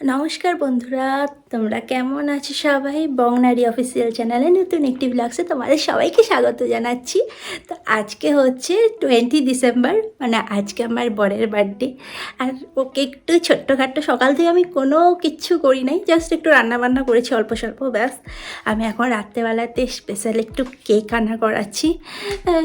নমস্কার বন্ধুরা, তোমরা কেমন আছো সবাই? বংনারী অফিসিয়াল চ্যানেলে নতুন একটি ব্লগসে তোমাদের সবাইকে স্বাগত জানাচ্ছি। তো আজকে হচ্ছে 20 ডিসেম্বর, মানে আজকে আমার বরের বার্থডে। আর ওকে একটু ছোট্টখাট্টো, সকাল থেকে আমি কোনো কিচ্ছু করি নাই, জাস্ট একটু রান্নাবান্না করেছি অল্প স্বল্প, ব্যাস। আমি এখন রাত্রেবেলাতে স্পেশাল একটু কেক রান্না করাচ্ছি,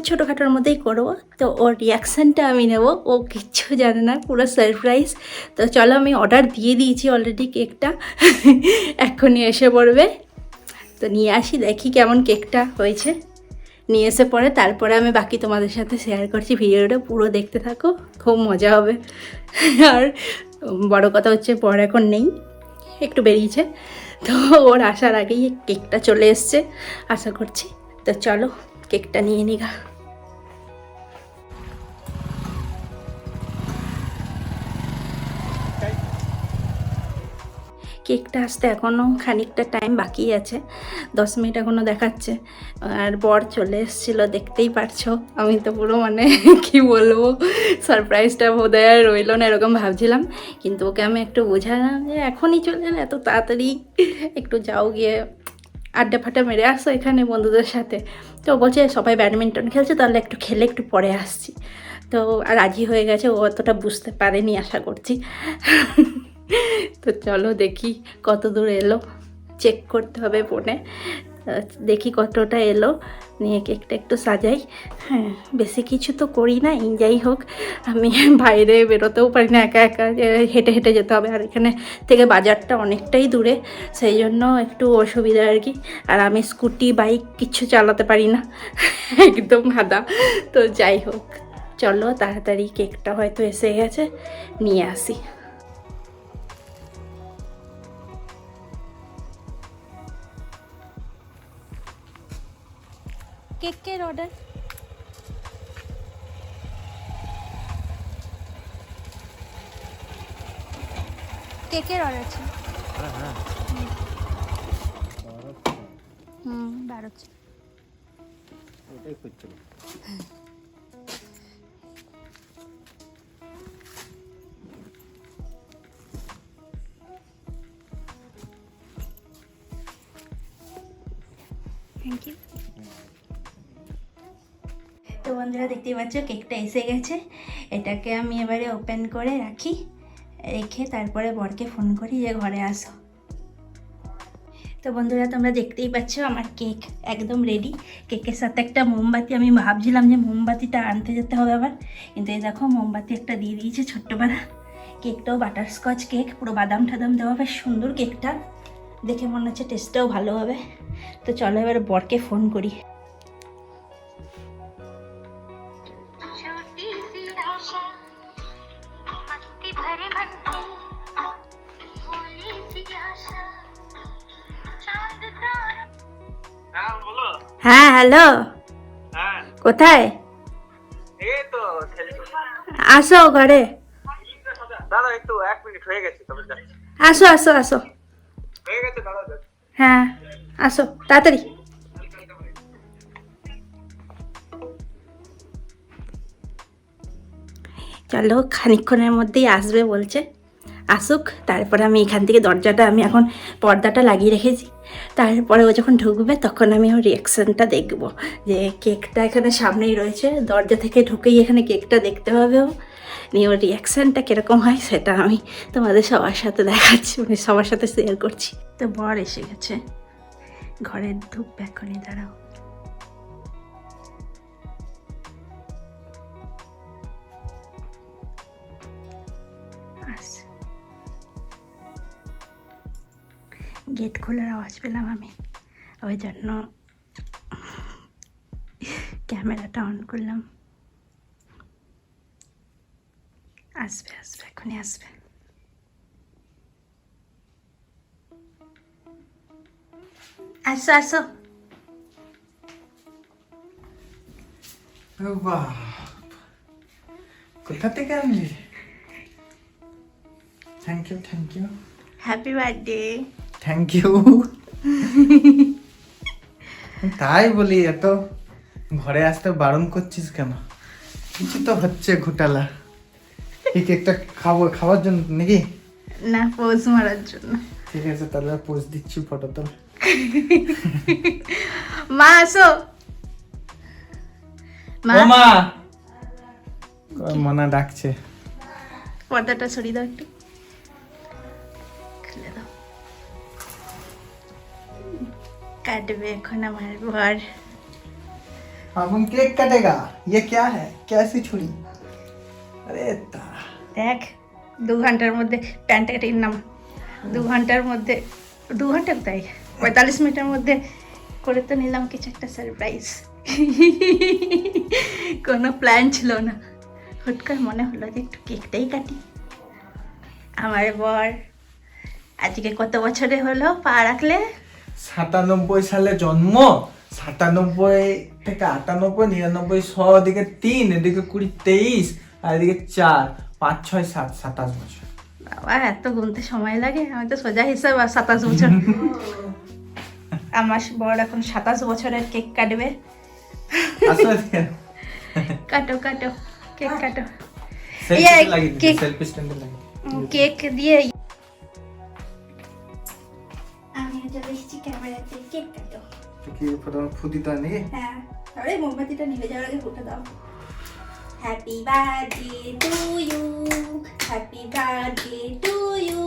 ছোটোখাটোর মধ্যেই করবো। তো ওর রিয়াকশানটা আমি নেব, ও কিচ্ছু জানে না, পুরো সারপ্রাইজ। তো চলো, আমি অর্ডার দিয়ে দিয়েছি অলরেডি কেকটা, এক্ষুনি এসে পড়বে। তো নিয়ে আসি, দেখি কেমন কেকটা হয়েছে। নিয়ে এসে পরে তারপরে আমি বাকি তোমাদের সাথে শেয়ার করছি, ভিডিওটা পুরো দেখতে থাকো, খুব মজা হবে। আর বড় কথা হচ্ছে বর এখন নেই, একটু বেরিয়েছে, তো ওর আসার আগেই কেকটা চলে এসছে আশা করছি। তো চলো কেকটা নিয়ে নিগা। কেকটা আসতে এখনও খানিকটা টাইম বাকি আছে, 10 মিনিট এখনও দেখাচ্ছে। আর বর চলে এসেছিলো, দেখতেই পারছো। আমি তো পুরো মানে কি বলবো, সারপ্রাইজটা বোধহয় আর রইল না এরকম ভাবছিলাম। কিন্তু ওকে আমি একটু বোঝালাম যে এখনই চলে না, এত তাড়াতাড়ি একটু যাও, গিয়ে আড্ডা ফাড্ডা মেরে আসো এখানে বন্ধুদের সাথে। তো বলছে সবাই ব্যাডমিন্টন খেলছে, তাহলে একটু খেলে একটু পরে আসছি। তো আর রাজি হয়ে গেছে, ও অতটা বুঝতে পারেনি আশা করছি। তো চলো দেখি কত দূর এলো, চেক করতে হবে ফোনে, দেখি কতটা এলো, নিয়ে কেকটা একটু সাজাই। হ্যাঁ, বেশি কিছু তো করি না, যাই হোক আমি বাইরে বেরোতেও পারি না একা একা, হেঁটে হেঁটে যেতে হবে, আর এখানে থেকে বাজারটা অনেকটাই দূরে, সেই জন্য একটু অসুবিধা আর কি। আর আমি স্কুটি বাইক কিচ্ছু চালাতে পারি না, একদম হাদা। তো যাই হোক, চলো তাড়াতাড়ি, কেকটা হয়তো এসে গেছে, নিয়ে আসি। কেকের অর্ডার, কেকের অর্ডার ছিল। বাড়াচ্ছে, ওটাই খুঁজছিল। Thank you. তো বন্ধুরা দেখতেই পাচ্ছ কেকটা এসে গেছে, এটাকে আমি এবারে ওপেন করে রাখি, রেখে তারপরে বরকে ফোন করি যে ঘরে আসো। তো বন্ধুরা তোমরা দেখতেই পাচ্ছ আমার কেক একদম রেডি। কেকের সাথে একটা মোমবাতি, আমি ভাবছিলাম যে মোমবাতিটা আনতে যেতে হবে আবার, কিন্তু এই দেখো মোমবাতি একটা দিয়ে দিয়েছে ছোট্টবেলা। কেকটাও বাটারস্কচ কেক, পুরো বাদাম টাদাম দেওয়া, বেশ সুন্দর কেকটা, দেখে মনে হচ্ছে টেস্টটাও ভালো হবে। তো চলো এবার বরকে ফোন করি। হ্যাঁ হ্যালো, কোথায়? আসো ঘরে, দাদা একটু 1 মিনিট হয়ে গেছে, তবে আসো আসো আসো। হয়ে গেছে দাদা। হ্যাঁ আসো তাড়াতাড়ি। চলো খানিকক্ষণের মধ্যেই আসবে বলছে, আসুক, তারপরে আমি এখান থেকে দরজাটা, আমি এখন পর্দাটা লাগিয়ে রেখেছি, তারপরে ও যখন ঢুকবে তখন আমি ওর রিয়াকশানটা দেখব, যে কেকটা এখানে সামনেই রয়েছে, দরজা থেকে ঢুকেই এখানে কেকটা দেখতে হবে ও, নিয়ে ওর রিয়াকশানটা কীরকম হয় সেটা আমি তোমাদের সবার সাথে দেখাচ্ছি, মানে সবার সাথে শেয়ার করছি। তো বর এসে গেছে, ঘরে ঢুকবে এখনই, দাঁড়াও। গেট খোলার আওয়াজ পেলাম আমি, ওই জন্য ক্যামেরাটা অন করলাম। আসবে আসবে, এখনই আসবে। আসো আসো। বাহ, কোথা থেকে আনলি? Thank you, thank you, happy birthday. Thank you. তাই বলি, এত ঘরে আসতে বারণ করছিস কেন? কিছু তো হচ্ছে ঘোটালা। এই কেকটা খাওয়ার জন্য নাকি? না, পোজ মারার জন্য। ঠিক আছে, তাহলে পোজ দিচ্ছি, ফটো তো। মা আসো। মা, মা মনা ডাকছে। পর্দাটা সরিয়ে দাও একটু, খুলে দাও। কাটবে এখন আমার বর। अपन केक कटेगा। ये क्या है, कैसी छुरी? अरे तारा, দেখ 2 ঘন্টার মধ্যে প্যান্টটা কেটে নাম। 2 ঘন্টার মধ্যে, 2 ঘন্টা তাই 45 মিনিটের মধ্যে করে তো নিলাম কিছু একটা সারপ্রাইজ। কোনো প্ল্যান ছিল না, হুট করে মনে হলো যে একটু কেকটাই কাটি। আমার বর আজকে কত বছরে হলো পা রাখলে? 97 সালে জন্ম, 97 থেকে 98, 99, 100, এদিকে 3, এদিকে 20, 23, আর এদিকে 4, 5, 6, 7, 27 বছর। বাবা এত গুনতে সময় লাগে? আমি তো সোজা হিসাব 27 বছর। আমার বর এখন 27 বছরের কেক কাটবে। আসলে কাটো কাটো, কেক কাটো। সেলফি লাগি, কেক সেলফি স্ট্যান্ডে লাগি। কেক দিয়ে আমি চলে এসেছি ক্যামেরাতে। কেক কাটো। তো কি প্রথমে ফুদি তো নাকি? হ্যাঁ, আরে মোমবাতিটা নিভে যাওয়ার আগে ফুটে দাও। Happy birthday to you, happy birthday to you,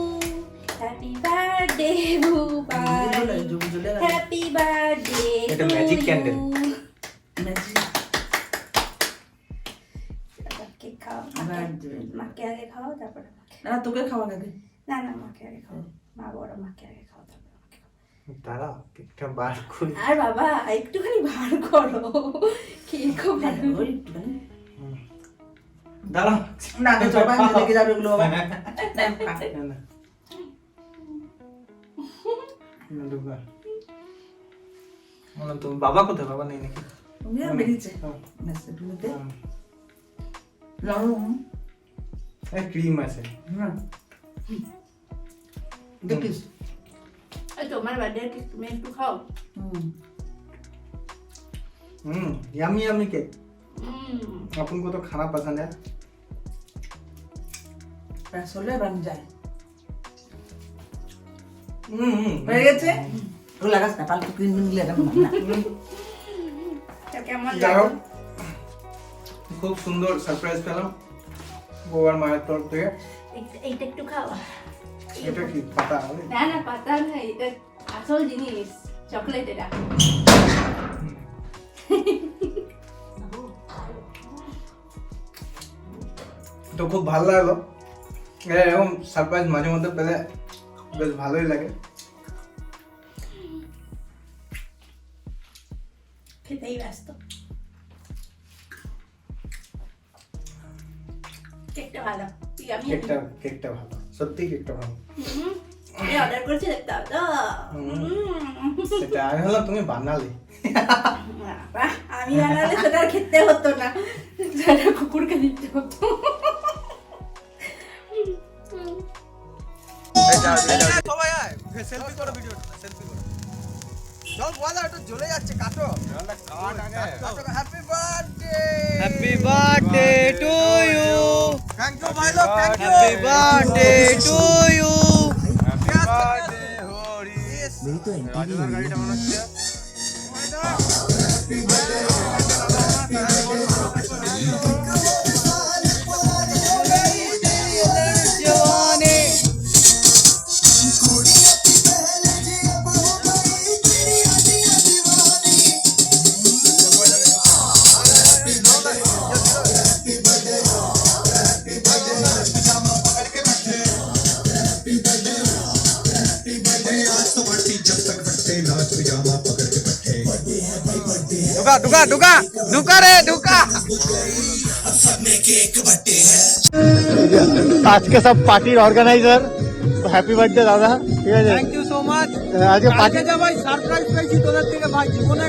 happy birthday Bhupal, happy birthday. এটা ম্যাজিক ক্যান্ডেল। কেক খাও, মাকে আগে খাও তারপরে আমাকে। না তোকে খাওয়া লাগে। না না, মাকে আগে খাও, মা বড়, মাকে আগে খাও তারপরে আমাকে খাও। দাঁড়াও, কেকটা বার করি। আর বাবা একটুখানি বার করো, কেকও বার করো। দাঁড়াও, না তো সবাই লেগে যাবে এগুলো বাবা। না, না। না, দুর্গা। বলো তো, বাবা কোথায়? বাবা নেই নাকি? তুমি বেরিয়েছে মেসেজগুলোতে লাও এই ক্রিম আছে। না দেখিস এই তোমার বার্থডে কেক তুমি একটু খাও। Yummy yummy cake. হুম, अपन को तो खाना पसंद है। আসলে বান যায় हम्म, হয়ে গেছে তো লাগাস না পাল্টু ক্রিম দিলে এটা না তা কেমন যাও, লাগে? খুব সুন্দর সারপ্রাইজ পেলাম গোয়ার মায়ের তরফ থেকে। এইটা একটু খাও। এটা কি পাতা? না না, পাতা না, এটা আসল জিনিস, চকলেট এটা। তো খুব ভালো লাগলো। এরকম সারপ্রাইজ মাঝে মধ্যে পেলে বেশ ভালোই লাগে। খেতেই ব্যস্ত। কেকটা ভালো, আমি কেকটা ভালো, সত্যি কেকটা ভালো। অর্ডার করেছি, দেখতে হবে তো। সেটা আমি হলাম, তুমি বানালে। বাবা, আমি বানালে সেটা আর খেতে হতো না, সেটা কুকুরকে দিতে হতো। সবাই আয়, সেলফি করো, ভিডিও সেলফি করো। চল বলা, এটা জ্বলে যাচ্ছে, কাটো। Happy birthday, Happy birthday to you. Thank you ভাই লোক, thank you. Happy birthday to you. ढुका ढुका ढुका ढुका रे ढुका। आज के सब पार्टी ऑर्गेनाइजर हैप्पी बर्थडे दादा। ঠিক আছে, Thank you so much. আজকে পার্টি। আজকে যা ভাই সারপ্রাইজ পেয়েছি তোদের থেকে ভাই, জীবনে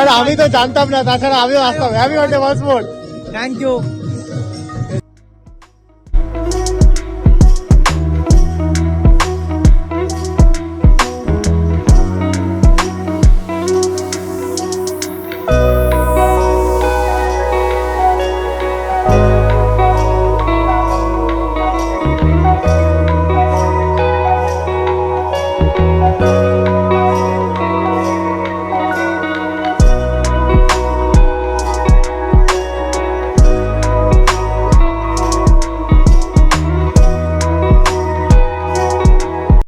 আরে আমি তো জানতাম না, তাছাড়া আমিও আসতাম। Happy birthday once more. Thank you.